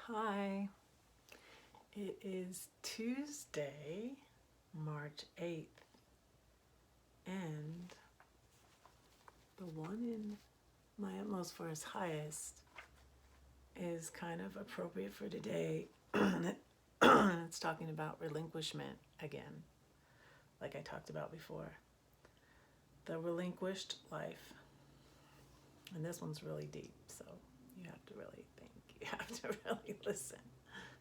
Hi, it is Tuesday, March 8th, and the one in my utmost for his highest is kind of appropriate for today. It's talking about relinquishment again, like I talked about before. The relinquished life. And this one's really deep, so you have to really think, you have to really listen.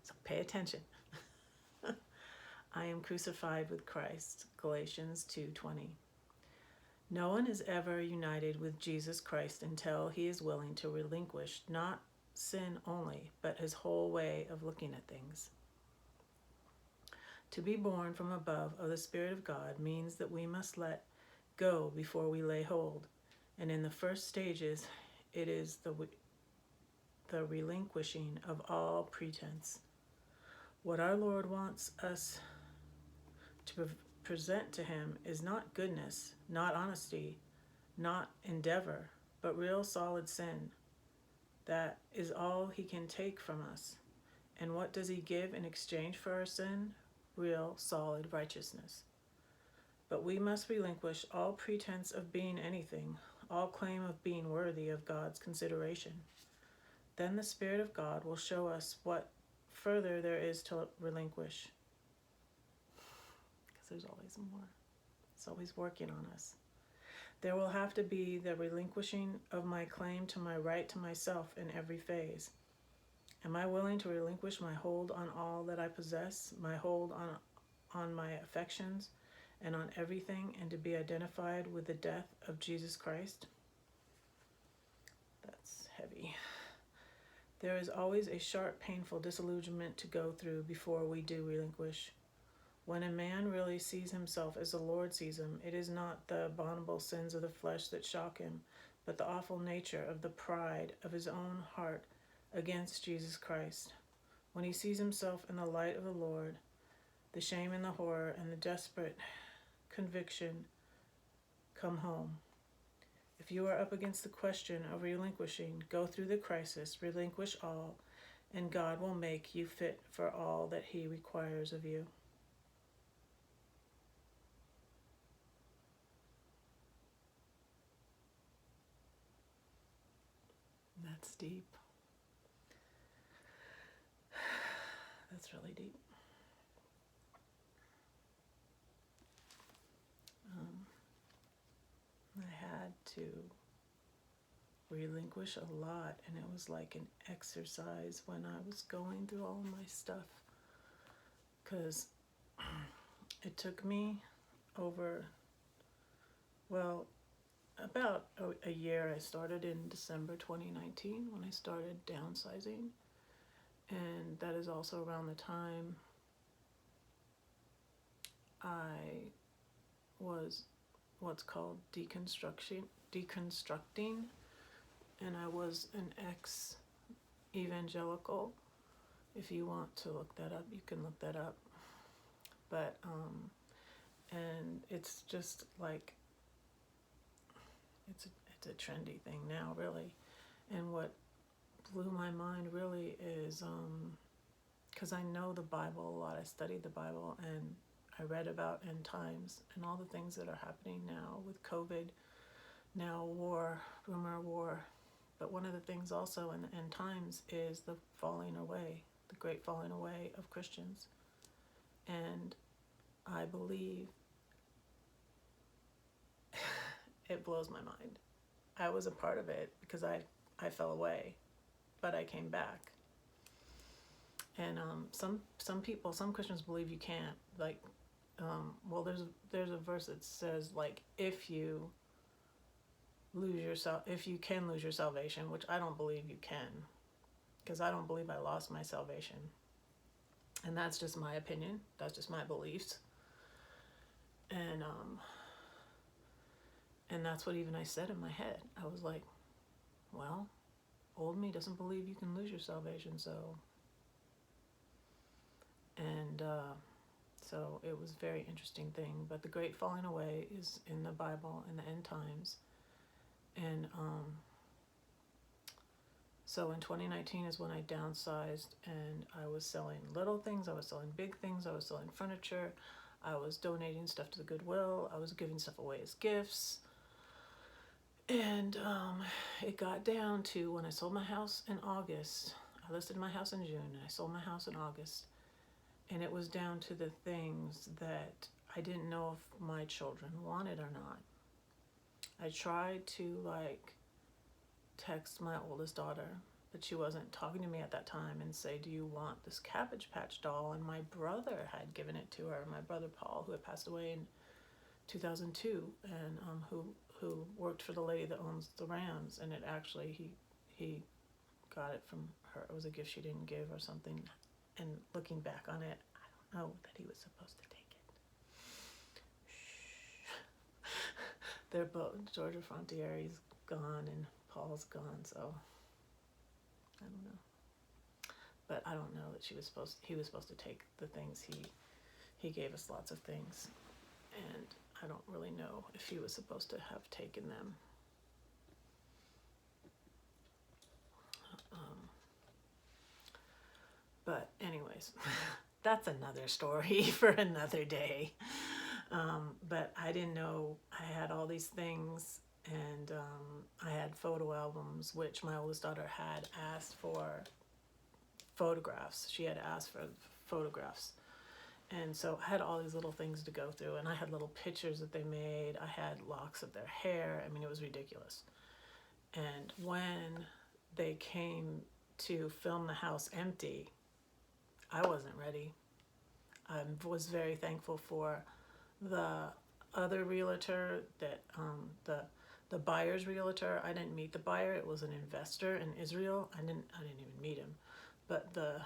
So pay attention. I am crucified with Christ, Galatians 2:20. No one is ever united with Jesus Christ until he is willing to relinquish not sin only, but his whole way of looking at things. To be born from above of the Spirit of God means that we must let go before we lay hold. And in the first stages, it is the relinquishing of all pretense. What our Lord wants us to present to him is not goodness, not honesty, not endeavor, but real solid sin. That is all he can take from us. And what does he give in exchange for our sin? Real solid righteousness. But we must relinquish all pretense of being anything, all claim of being worthy of God's consideration. Then the Spirit of God will show us what further there is to relinquish. Because there's always more. It's always working on us. There will have to be the relinquishing of my claim to my right to myself in every phase. Am I willing to relinquish my hold on all that I possess, my hold on my affections, and on everything, and to be identified with the death of Jesus Christ? That's heavy. There is always a sharp, painful disillusionment to go through before we do relinquish. When a man really sees himself as the Lord sees him, it is not the abominable sins of the flesh that shock him, but the awful nature of the pride of his own heart against Jesus Christ. When he sees himself in the light of the Lord, the shame and the horror and the desperate conviction come home. If you are up against the question of relinquishing, go through the crisis, relinquish all, and God will make you fit for all that he requires of you. That's deep. That's really deep. I had to relinquish a lot, and it was like an exercise when I was going through all of my stuff, because it took me over, well, about a year. I started in December 2019 when I started downsizing, and that is also around the time I was what's called deconstructing, and I was an ex-evangelical. If you want to look that up, you can look that up. But and it's just like it's a trendy thing now, really. And what blew my mind really is because I know the Bible a lot. I studied the Bible, and I read about end times and all the things that are happening now with COVID, now war, rumor of war. But one of the things also in the end times is the falling away, the great falling away of Christians. And I believe it blows my mind. I was a part of it because I fell away, but I came back. And some people, some Christians believe you can't. Like, well, there's a verse that says, like, if you can lose your salvation, which I don't believe you can, because I don't believe I lost my salvation. And that's just my opinion. That's just my beliefs. And that's what even I said in my head. I was like, well, old me doesn't believe you can lose your salvation, so. And so it was a very interesting thing. But the great falling away is in the Bible in the end times. And So in 2019 is when I downsized, and I was selling little things, I was selling big things, I was selling furniture, I was donating stuff to the Goodwill, I was giving stuff away as gifts. And it got down to when I sold my house in August. I listed my house in June, and I sold my house in August. And it was down to the things that I didn't know if my children wanted or not. I tried to text my oldest daughter, but she wasn't talking to me at that time, and say, do you want this Cabbage Patch doll? And my brother had given it to her, my brother Paul, who had passed away in 2002, and who worked for the lady that owns the Rams, and it actually, he got it from her. It was a gift she didn't give or something. And looking back on it, I don't know that he was supposed to take it. Shh. They're both, Georgia Frontieri's gone and Paul's gone, so I don't know. But I don't know that he was supposed to take the things. He gave us lots of things, and I don't really know if he was supposed to have taken them. But anyways, that's another story for another day. But I didn't know I had all these things, and I had photo albums, which my oldest daughter had asked for photographs. She had asked for photographs. And so I had all these little things to go through, and I had little pictures that they made. I had locks of their hair. I mean, it was ridiculous. And when they came to film the house empty, I wasn't ready. I was very thankful for the other realtor that the buyer's realtor. I didn't meet the buyer. It was an investor in Israel. I didn't even meet him, but the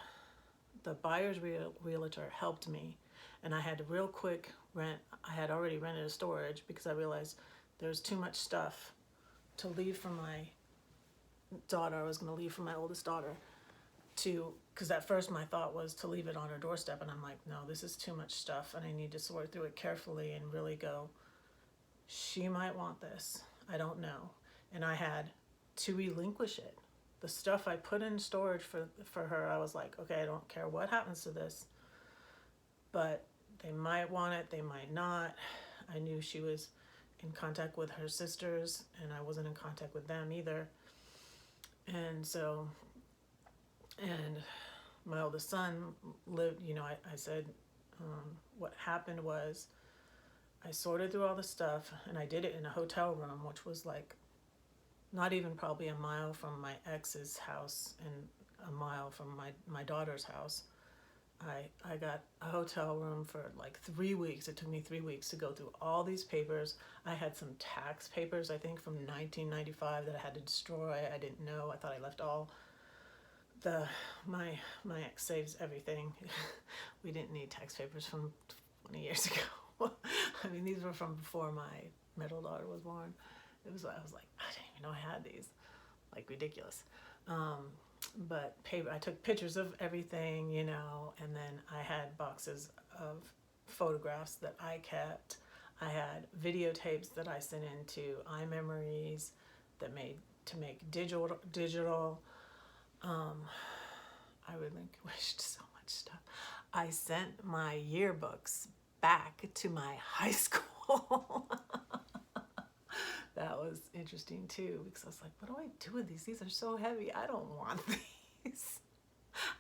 buyer's realtor helped me, and I had to real quick rent. I had already rented a storage because I realized there was too much stuff to leave for my daughter. I was going to leave for my oldest daughter, because at first my thought was to leave it on her doorstep, and I'm like, no, this is too much stuff, and I need to sort through it carefully and really go, she might want this, I don't know. And I had to relinquish it. The stuff I put in storage for her, I was like, okay, I don't care what happens to this, but they might want it, they might not. I knew she was in contact with her sisters, and I wasn't in contact with them either. And so, and my oldest son lived, I said, what happened was I sorted through all the stuff, and I did it in a hotel room, which was like not even probably a mile from my ex's house and a mile from my daughter's house. I got a hotel room for like 3 weeks. It took me 3 weeks to go through all these papers. I had some tax papers, I think, from 1995 that I had to destroy. I didn't know. I thought I left all my ex saves everything. We didn't need tax papers from 20 years ago. I mean, these were from before my middle daughter was born. I was like, I didn't even know I had these. Like, ridiculous. But paper, I took pictures of everything, and then I had boxes of photographs that I kept. I had videotapes that I sent into iMemories that to make digital. I relinquished so much stuff. I sent my yearbooks back to my high school. That was interesting too, because I was like, what do I do with these? These are so heavy. I don't want these.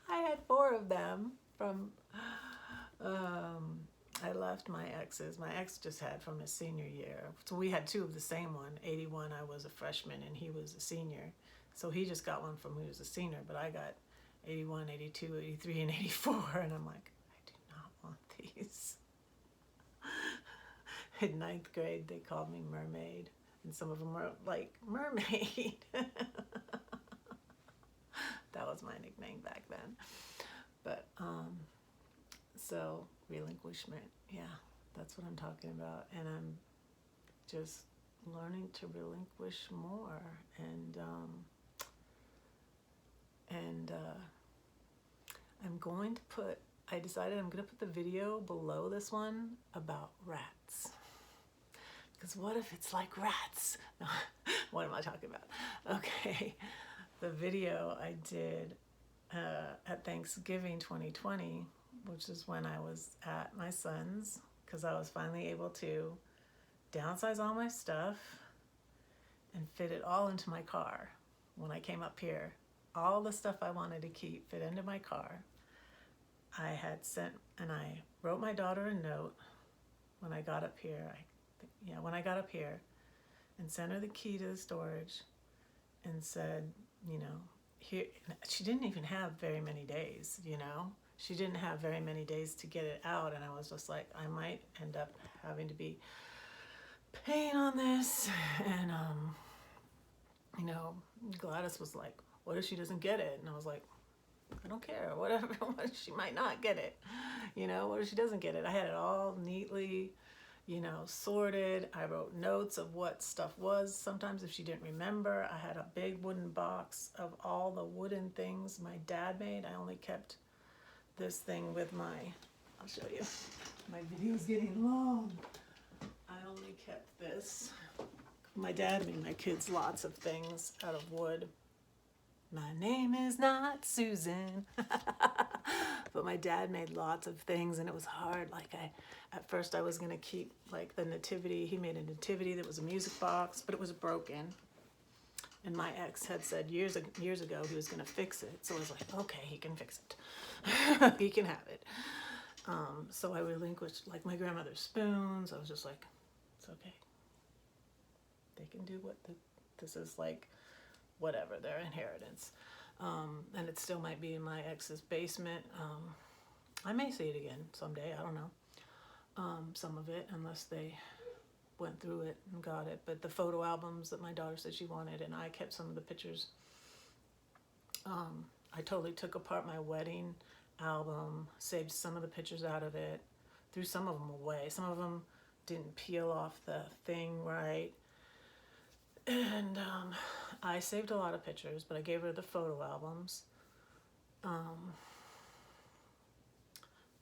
I had 4 of them from, I left my ex's. My ex just had from his senior year. So we had 2 of the same one. 81, I was a freshman and he was a senior. So he just got one from when he was a senior, but I got 81, 82, 83, and 84. And I'm like, I do not want these. In 9th grade, they called me Mermaid. And some of them were like, Mermaid. That was my nickname back then. But, so relinquishment, yeah, that's what I'm talking about. And I'm just learning to relinquish more. And I decided I'm going to put the video below this one about rats. Because what if it's like rats? No, what am I talking about? Okay. the video I did at Thanksgiving 2020, which is when I was at my son's, because I was finally able to downsize all my stuff and fit it all into my car. When I came up here, all the stuff I wanted to keep fit into my car. I had sent, and I wrote my daughter a note when I got up here. When I got up here, and sent her the key to the storage, and said, here. She didn't even have very many days. She didn't have very many days to get it out, and I was just like, I might end up having to be paying on this, and Gladys was like, what if she doesn't get it? And I was like, I don't care, whatever. What if she might not get it? What if she doesn't get it? I had it all neatly, sorted. I wrote notes of what stuff was. Sometimes if she didn't remember, I had a big wooden box of all the wooden things my dad made. I only kept this thing with I'll show you. My video's getting long. I only kept this. My dad made my kids lots of things out of wood. My name is not Susan. But my dad made lots of things, and it was hard. At first I was going to keep the nativity. He made a nativity that was a music box, but it was broken. And my ex had said years ago he was going to fix it. So I was like, okay, he can fix it. He can have it. So I relinquished my grandmother's spoons. I was just like, it's okay. They can do this is whatever, their inheritance. And it still might be in my ex's basement. I may see it again someday, I don't know. Some of it, unless they went through it and got it. But the photo albums that my daughter said she wanted, and I kept some of the pictures. I totally took apart my wedding album, saved some of the pictures out of it, threw some of them away. Some of them didn't peel off the thing right. And I saved a lot of pictures, but I gave her the photo albums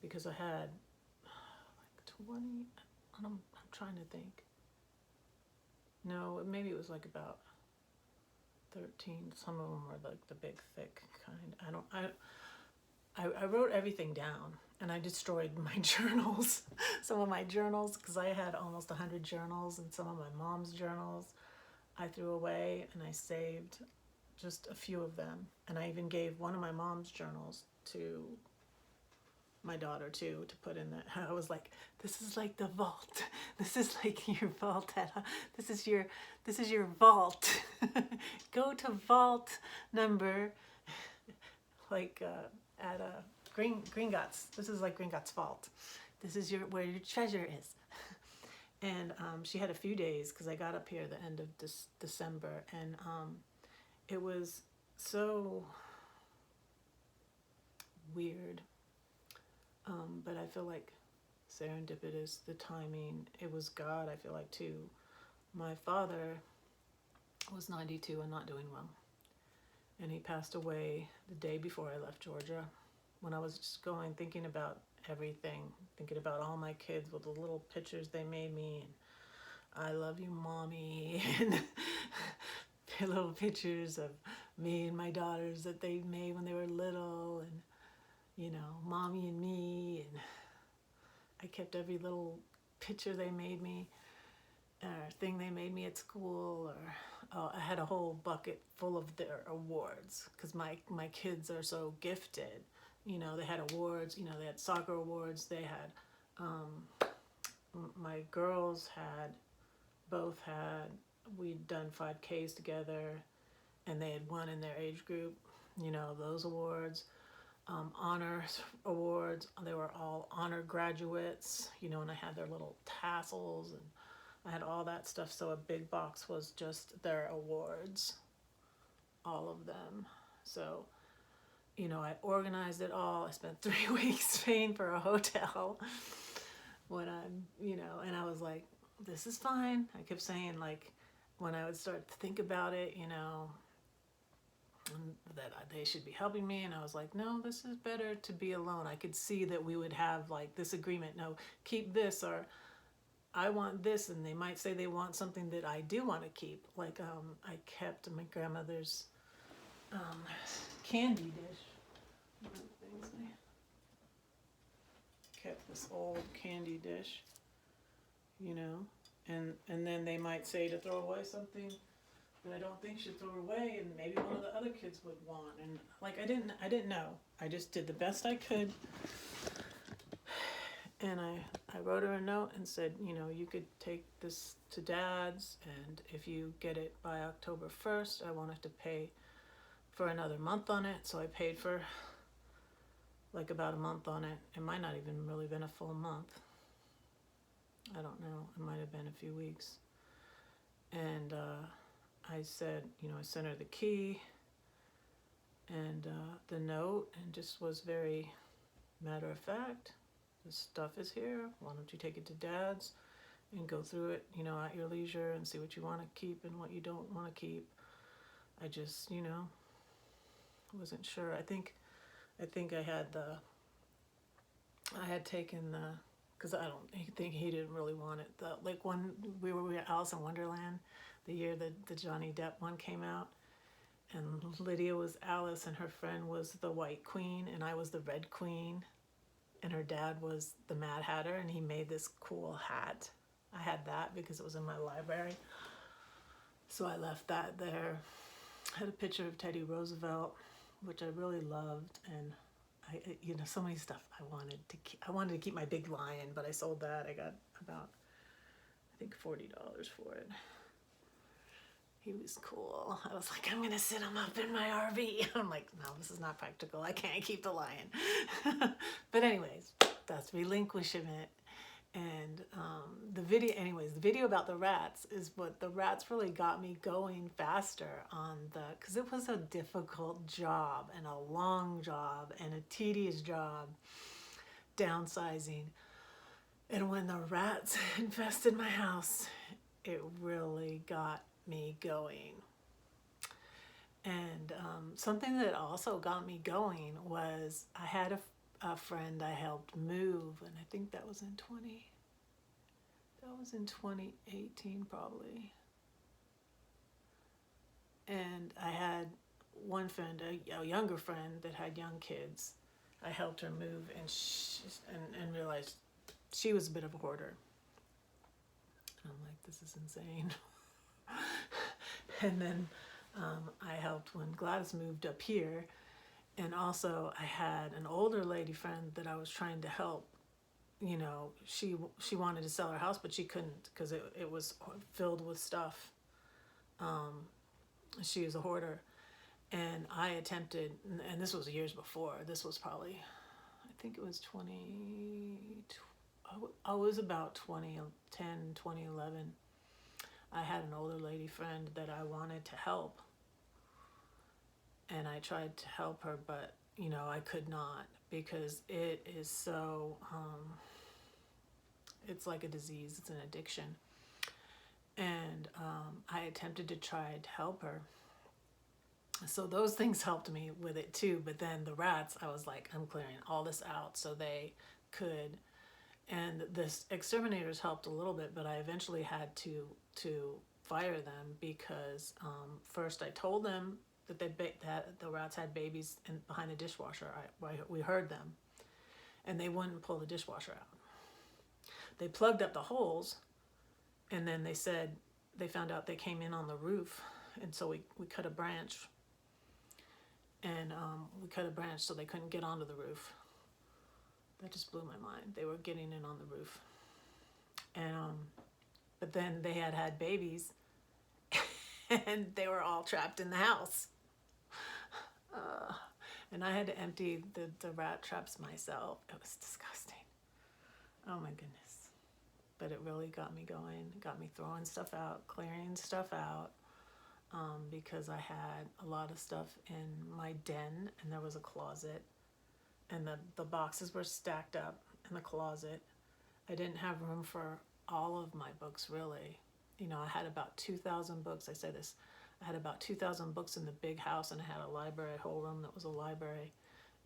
because I had 20, I'm trying to think. No, maybe it was about 13. Some of them were the big, thick kind. I wrote everything down, and I destroyed my journals, some of my journals, because I had almost 100 journals, and some of my mom's journals I threw away, and I saved just a few of them. And I even gave one of my mom's journals to my daughter too, to put in the, I was like, this is like the vault. This is like your vault. This is your vault. Go to vault number, at Gringotts. This is like Gringotts vault. This is where your treasure is. And she had a few days, because I got up here the end of December, and it was so weird. But I feel like serendipitous, the timing, it was God, I feel like, too. My father was 92 and not doing well. And he passed away the day before I left Georgia, when I was just thinking about everything, thinking about all my kids with the little pictures they made me, and I love you, mommy, and little pictures of me and my daughters that they made when they were little, and mommy and me, and I kept every little picture they made me, or thing they made me at school, or I had a whole bucket full of their awards, because my kids are so gifted. They had awards, they had soccer awards, they had, my girls we'd done 5Ks together, and they had won in their age group, those awards. Honors awards, they were all honor graduates, and I had their little tassels, and I had all that stuff. So a big box was just their awards, all of them. So I organized it all. I spent 3 weeks paying for a hotel when and I was like, this is fine. I kept saying, when I would start to think about it, that they should be helping me, and I was like, no, this is better to be alone. I could see that we would have this agreement, no, keep this, or I want this, and they might say they want something that I do want to keep. I kept my grandmother's candy dish. One of the things I kept this old candy dish, you know, and then they might say to throw away something that I don't think should throw away, and maybe one of the other kids would want. And like I didn't know. I just did the best I could, and I wrote her a note and said, you know, you could take this to Dad's, and if you get it by October 1st, I wanted to pay for another month on it. So I paid for like about a month on it. It might not even really been a full month. I don't know. It might have been a few weeks. And I said, you know, I sent her the key and the note, and just was very matter of fact. This stuff is here. Why don't you take it to Dad's and go through it, you know, at your leisure, and see what you want to keep and what you don't want to keep. I just, you know, wasn't sure. I think I had taken the, because I don't think he didn't really want it. Like when we were at Alice in Wonderland, the year that the Johnny Depp one came out, and Lydia was Alice and her friend was the White Queen and I was the Red Queen, and her dad was the Mad Hatter, and he made this cool hat. I had that because it was in my library. So I left that there. I had a picture of Teddy Roosevelt, which I really loved, and I, you know, so many stuff I wanted to keep. I wanted to keep my big lion, but I sold that. I got about, I think, $40 for it. He was cool. I was like, I'm gonna sit him up in my RV. I'm like, no, this is not practical. I can't keep the lion. But anyways, that's relinquishing it. And the video about the rats is what the rats really got me going faster on because it was a difficult job and a long job and a tedious job, downsizing. And when the rats infested my house, it really got me going. And something that also got me going was I had a friend I helped move, and I think that was in 2018 probably. And I had one friend, a younger friend that had young kids. I helped her move, and realized she was a bit of a hoarder. And I'm like, this is insane. And then I helped when Gladys moved up here. And also I had an older lady friend that I was trying to help. You know, she wanted to sell her house, but she couldn't because it was filled with stuff. She was a hoarder. And I attempted, and this was years before. This was probably, I think it was I was about 2010, 2011. I had an older lady friend that I wanted to help. And I tried to help her, but, you know, I could not because it is so, it's like a disease. It's an addiction. And I attempted to try to help her. So those things helped me with it too. But then the rats, I was like, I'm clearing all this out so they could. And the exterminators helped a little bit, but I eventually had to fire them because first I told them that that the rats had babies behind the dishwasher. We heard them, and they wouldn't pull the dishwasher out. They plugged up the holes, and then they said they found out they came in on the roof, and so we cut a branch. And we cut a branch so they couldn't get onto the roof. That just blew my mind. They were getting in on the roof. And but then they had babies and they were all trapped in the house. And I had to empty the rat traps myself. It was disgusting. Oh my goodness. But it really got me going. It got me throwing stuff out, clearing stuff out. Because I had a lot of stuff in my den, and there was a closet, and the boxes were stacked up in the closet. I didn't have room for all of my books, really. You know, I had about 2,000 books. I say this, I had about 2,000 books in the big house, and I had a library, a whole room that was a library,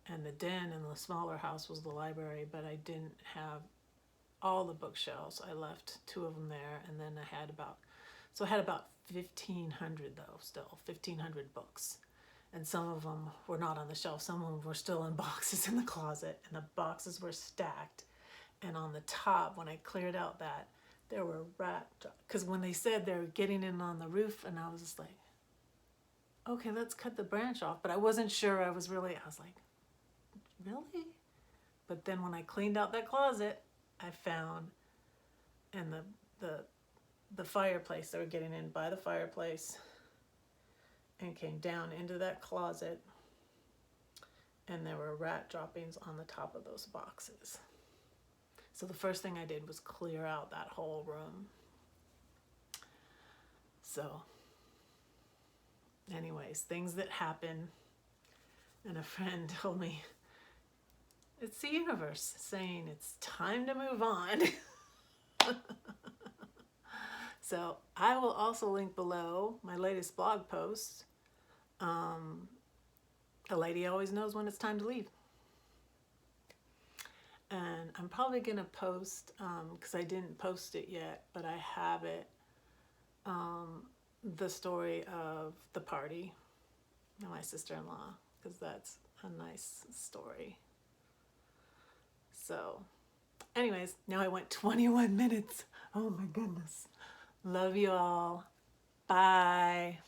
and the den in the smaller house was the library, but I didn't have all the bookshelves. I left 2 of them there, and then I had about 1,500 though, still 1,500 books. And some of them were not on the shelf. Some of them were still in boxes in the closet, and the boxes were stacked. And on the top, when I cleared out that, there were because when they said they were getting in on the roof, and I was just like, okay, let's cut the branch off. But I wasn't sure. I was like, really? But then when I cleaned out that closet, I found in the fireplace, they were getting in by the fireplace and came down into that closet, and there were rat droppings on the top of those boxes. So the first thing I did was clear out that whole room. So anyways, things that happen. And a friend told me, it's the universe saying it's time to move on. So I will also link below my latest blog post. A lady always knows when it's time to leave. And I'm probably going to post, because I didn't post it yet, but I have it, the story of the party and my sister-in-law, because that's a nice story. So anyways, now I went 21 minutes. Oh my goodness. Love you all. Bye.